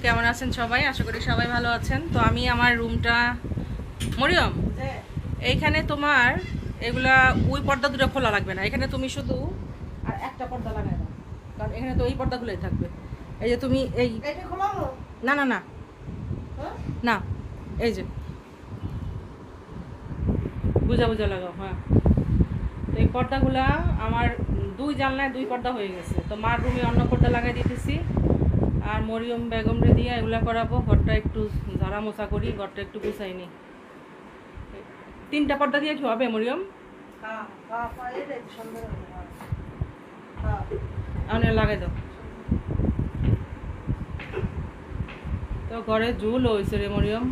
কেমন আছেন সবাই? আশা করি সবাই ভালো আছেন। তো আমি আমার রুমটা মরিয়ম এইখানে তোমার এগুলা ওই পর্দা দুটো খোলা লাগবে না, এখানে তুমি শুধু আর একটা পর্দা লাগাই দাও, কারণ এখানে তো এই পর্দাগুলোই থাকবে। এই যে তুমি এই না না না না এই যে বুঝা বুঝা লাগাও। হ্যাঁ, তো এই পর্দাগুলা আমার দুই জানলায় দুই পর্দা হয়ে গেছে, তো মার রুমে অন্য পর্দা লাগাই দিতেছি আর মরিয়ম বেগমরে দিয়ে এগুলা করাবো। ঘরটা একটু ঝাড়া মোছা করি, ঘরটা একটু গুছাই নি। 3টা পর্দা দিয়ে কি হবে মরিয়ম? আনে লাগাই দাও। তো ঘরে ঝুল হয়েছে রে মরিয়ম,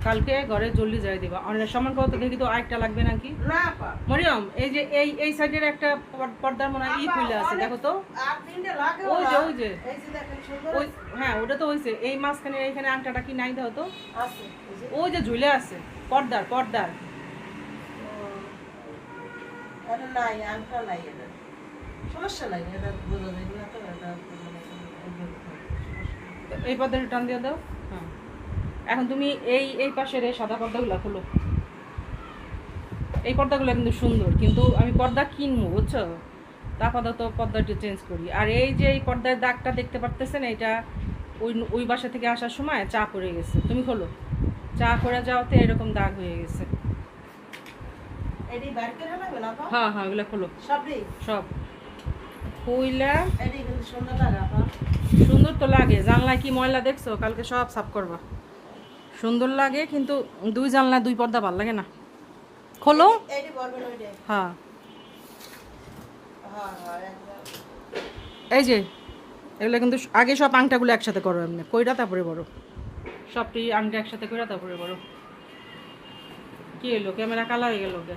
কালকে ঘরে জলদি যাই দিবা। অনেক সমান কত দেখি তো আরেকটা লাগবে নাকি মরিয়ম? এই যে এই সাইডের একটা পর্দার মনে হয় খুলে আছে, দেখো তো। ওই যে ওই যে ওই, হ্যাঁ ওটা তো হয়েছে। এই মাঝখানে এইখানে আংটাটা কি নাই দাও তো? ওই যে ঝুলে আছে পর্দার পর্দার। এই পর্দাটা টান দিয়ে দাও। হ্যাঁ, এখন তুমি এই পাশের এই সাদা পর্দাগুলো খোলো। এই পর্দাগুলো কিন্তু সুন্দর, কিন্তু আমি পর্দা কিনবো বুঝছো, আপাতত পর্দাটা চেঞ্জ করি। আর এই যে এই পর্দার দাগটা দেখতে পারতেছেন, এটা ওই বাসা থেকে আসার সময় চা পড়ে গেছে। তুমি খোলো, চা করে যাওয়াতে এরকম দাগ হয়ে গেছে। হ্যাঁ হ্যাঁ, এগুলো খোলো সব কইলা। সুন্দর তো লাগে, জানলায় কি ময়লা দেখছো? কালকে সব সাফ করবা। সুন্দর লাগে, কিন্তু দুই জানলায় দুই পর্দা ভালো লাগে না। খোলো। হ্যাঁ, এই যে এগুলো কিন্তু আগে সব আংটাগুলো একসাথে করো, এমনি কইরা তারপরে বড় সবটি আংটা একসাথে কইরা তারপরে বড়। কি এলো, ক্যামেরা কালা হয়ে গেল ওকে।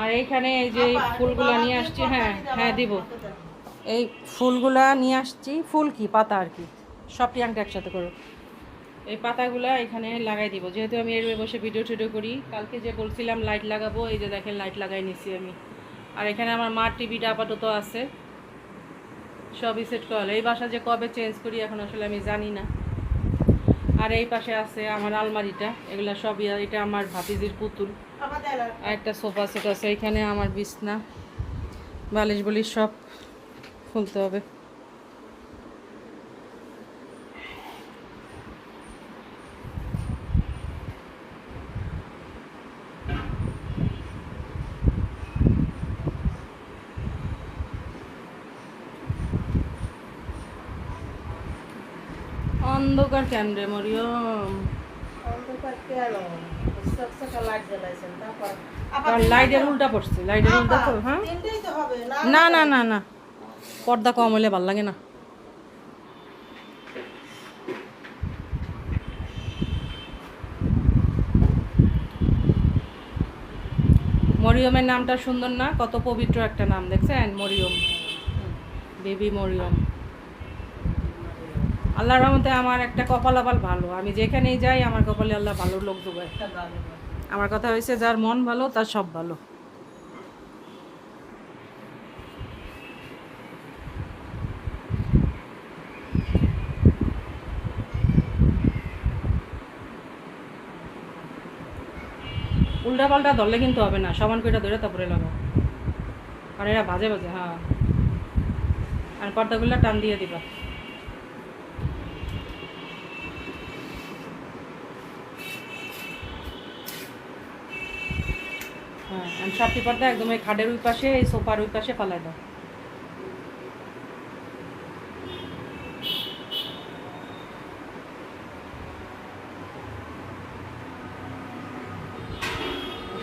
আর এইখানে এই যে ফুলগুলা নিয়ে আসছি। হ্যাঁ হ্যাঁ দিব, এই ফুলগুলা নিয়ে আসছি। ফুল কি পাতা আর কি, সবটি আংটা একসাথে করো। এই পাতাগুলা এখানে লাগাই দিব, যেহেতু আমি এর বসে ভিডিও টিডিও করি। কালকে যে বলছিলাম লাইট লাগাবো, এই যে দেখেন লাইট লাগাই নিছি আমি। আর এখানে আমার মার টিভিটা আপাতত আছে, সবই সেট করা। এই বাসা যে কবে চেঞ্জ করি এখন আসলে আমি জানি না। আর এই পাশে আছে আমার আলমারিটা, এগুলা সবই। এটা আমার ভাতিজির পুতুল। আর একটা সোফা সেট আছে এখানে, আমার বিছনা বালিশ বলিশ সব খুলতে হবে। অন্ধকার কেন রে মরিয়ম? লাইটের উল্টা পড়ছে, লাইটের উল্টা তো। হ্যাঁ, না না না না, পর্দা কম হলে ভাল লাগে না। মরিয়মের নামটা সুন্দর না? কত পবিত্র একটা নাম, দেখছেন? মরিয়ম, বেবি মরিয়ম। আল্লাহর রহমতে আমার একটা কপাল আবার ভালো, আমি যেখানেই যাই আমার কপালে আল্লাহ ভালো লোক জোগায়। আমার কথা হয়েছে, যার মন ভালো তার সব ভালো। উল্টা পাল্টা ধরলে কিন্তু হবে না, সমান করে ধরে তারপরে লাগাও, কারণ এরা বাজে বাজে। হ্যাঁ, আর পর্দাগুলো টান দিয়ে দিবা। হ্যাঁ, আমি সবটি পর্দা একদম এই খাটের ওই পাশে, এই সোফার ওই পাশে ফালাই দাও।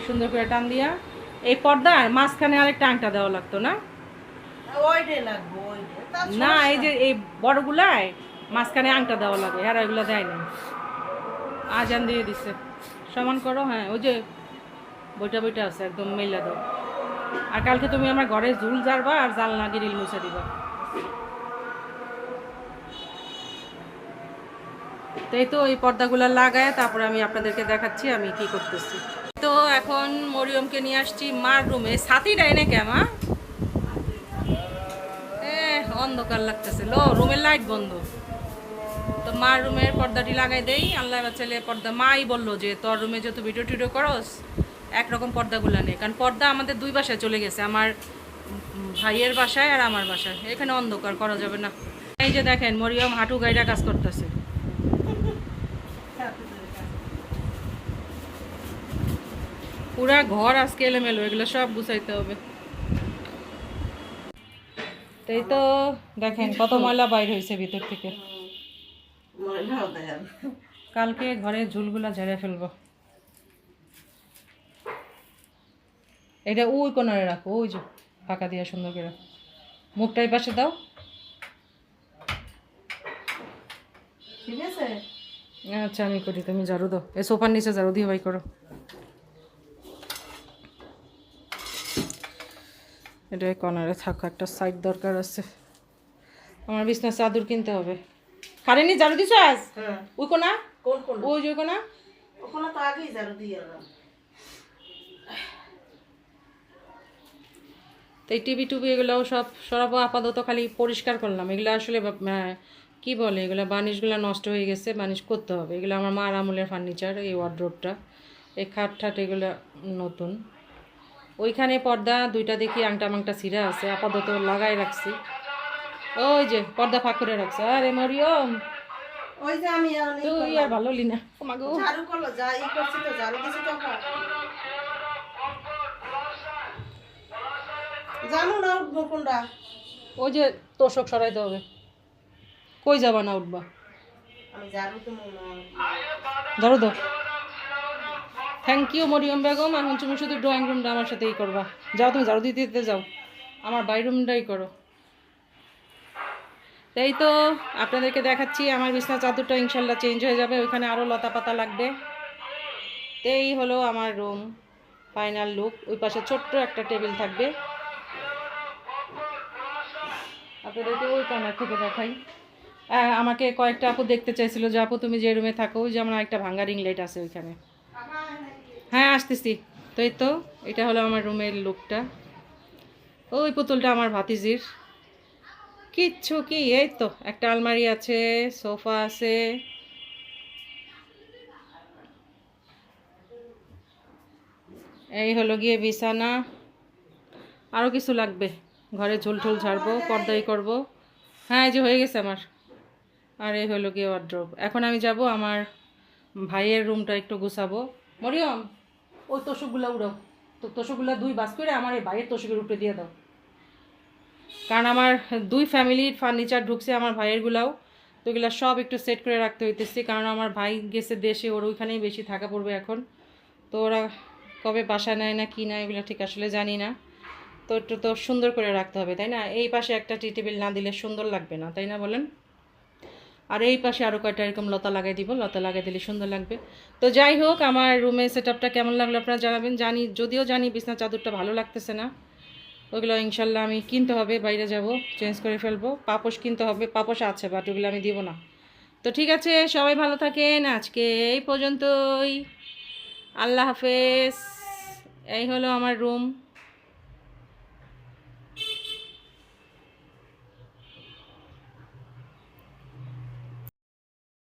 সুন্দর করে টান দিয়া এই পর্দার মাঝখানে আরেকটা আংটা দেওয়া লাগতো না? না, এই যে এই বড়গুলায় মাঝখানে আংটা দেওয়া লাগে, আর এগুলো দেয় না। আজান দিয়ে দিছে, সমান করো। হ্যাঁ, ওই যে বইটা বইটা আছে একদম মেলা দাও। আর কালকে তুমি আমার ঘরে ঝুল ঝাড়বা আর জানলা গ্রিল মুছে দিবা। তো এই তো এই পর্দাগুলো লাগায় তারপরে আমি আপনাদেরকে দেখাচ্ছি আমি কি করতেছি। তো এখন মরিয়মকে নিয়ে আসছি মার রুমে। সাথী ডাইনে কেমা অন্ধকার লাগতেছে, লো রুমের লাইট বন্ধ। তো মার রুমের পর্দাটি লাগাই দেই। আল্লাহ বাচ্চালে পর্দা মাই বললো যে তোর রুমে যত ভিডিও টিডিও করস একরকম পর্দাগুলো নেই, কারণ পর্দা আমাদের দুই বাসায় চলে গেছে, আমার ভাইয়ের বাসায় আর আমার বাসায়। এখানে অন্ধকার করা যাবে না। এই যে দেখেন মরিয়ম হাঁটু গাইরা কাজ করতেছে। পুরা ঘর আজকে এলোমেলো, এগুলো সব গুছাইতে হবে। এই তো দেখেন কত ময়লা বাইর হয়েছে ভিতর থেকে। কালকে ঘরের ঝুলগুলা ঝেড়ে ফেলবো। এটা ওই কোনারে রাখো, ওই যে ফাঁকা দিয়া সুন্দর করে। মুখটা এই পাশে দাও, ঠিক আছে? আচ্ছা আমি করি, তুমি ঝাড়ু দাও। এই সোফার নিচে ঝাড়ু দিয়ে বাই করো। এটা কর্নারে থাকো, একটা সাইড দরকার আছে। আমার বিছনার চাদর কিনতে হবে। খারেনি ঝাড়ু দিছো আজ? ওই কোনা, ওই যে কোনা, ওখানে তো আগেই ঝাড়ু দিয়ে এলাম। তো এই টিভি টুবি এগুলোও সব সরাবো আপাতত, খালি পরিষ্কার করলাম। এগুলো আসলে কি বলে, এগুলো বানিশগুলো নষ্ট হয়ে গেছে, বানিশ করতে হবে। এগুলো আমার মার আমলের ফার্নিচার। এই ওয়ার্ড্রোবটা, এই খাট ঠাট এগুলো নতুন। ওইখানে পর্দা দুইটা দেখি আংটা মাংটা ছিঁড়া আছে, আপাতত লাগাই রাখছি। ওই যে পর্দা ফাঁক করে রাখছে। আরে মরিয়ম, ওই যে আমি তুই আর ভালো লি না, ঝাড়ু করলো যা ই করছি তো, ঝাড়ু দিছি তো জানো না উঠবো কোনটা। ওই যে তোষক সরাইতে হবে। কই যাবা না উঠবা? আমি ঝাড়ু তো ঝাড়ু দাও। Thank you Mariam Begum. এখন তুমি শুধু ড্রয়িং রুমটা আমার সাথেই করবা। যাও তুমি ঝাড়ু দিতে দিতে যাও, আমার বাই রুমটাই করো। তাই তো আপনাদেরকে দেখাচ্ছি আমার বিছনা চাদরটা ইনশাল্লাহ চেঞ্জ হয়ে যাবে, ওইখানে আরও লতা পাতা লাগবে। এই হলো আমার রুম ফাইনাল লুক। ওই পাশে ছোট্ট একটা টেবিল থাকবে। আপনাদেরকে ওই কর্নার থেকে দেখাই। আমাকে কয়েকটা আপু দেখতে চাইছিল যে আপু তুমি যে রুমে থাকো, ওই যে আমার একটা ভাঙ্গা রিং লাইট আছে ওইখানে। হ্যাঁ আসতেছি। তো এই তো এটা হলো আমার রুমের লুকটা। ওই পুতুলটা আমার ভাতিজির। কিচ্ছু কি, এই তো একটা আলমারি আছে, সোফা আছে, এই হলো গিয়ে বিছানা। আরও কিছু লাগবে, ঘরে ঝোল ঠোল ঝাড়বো, পর্দাই করব। হ্যাঁ এই যে হয়ে গেছে আমার। আর এই হলো গিয়ে ওয়ার্ড্রোব। এখন আমি যাব আমার ভাইয়ের রুমটা একটু গুছাবো। মরিয়ম ওই তোষকগুলো উড়াও, তো তোষকগুলো দুই বাস করে আমার এই ভাইয়ের তোষকের উপরে দিয়ে দাও, কারণ আমার দুই ফ্যামিলির ফার্নিচার ঢুকছে আমার ভাইয়েরগুলাও। তো এগুলো সব একটু সেট করে রাখতে হইতেছে, কারণ আমার ভাই গেছে দেশে, ওর ওইখানেই বেশি থাকা পড়বে এখন। তো ওরা কবে বাসা নেয় না কি না এগুলো ঠিক আসলে জানি না। তো একটু তো সুন্দর করে রাখতে হবে, তাই না? এই পাশে একটা টি টেবিল না দিলে সুন্দর লাগবে না, তাই না বলেন? আর এই পাশে আরও কয়টা এরকম লতা লাগাই দিব, লতা লাগাই দিলে সুন্দর লাগবে। তো যাই হোক, আমার রুমের সেট আপটা কেমন লাগলো আপনারা জানাবেন। যদিও জানি বিছনা চাদরটা ভালো লাগতেছে না, ওগুলো ইনশাল্লাহ আমি কিনতে হবে, বাইরে যাব চেঞ্জ করে ফেলবো। পাপোশ কিনতে হবে, পাপোশ আছে বাট ওগুলো আমি দিব না। তো ঠিক আছে, সবাই ভালো থাকেন, আজকে এই পর্যন্তই। আল্লাহ হাফেজ। এই হলো আমার রুম।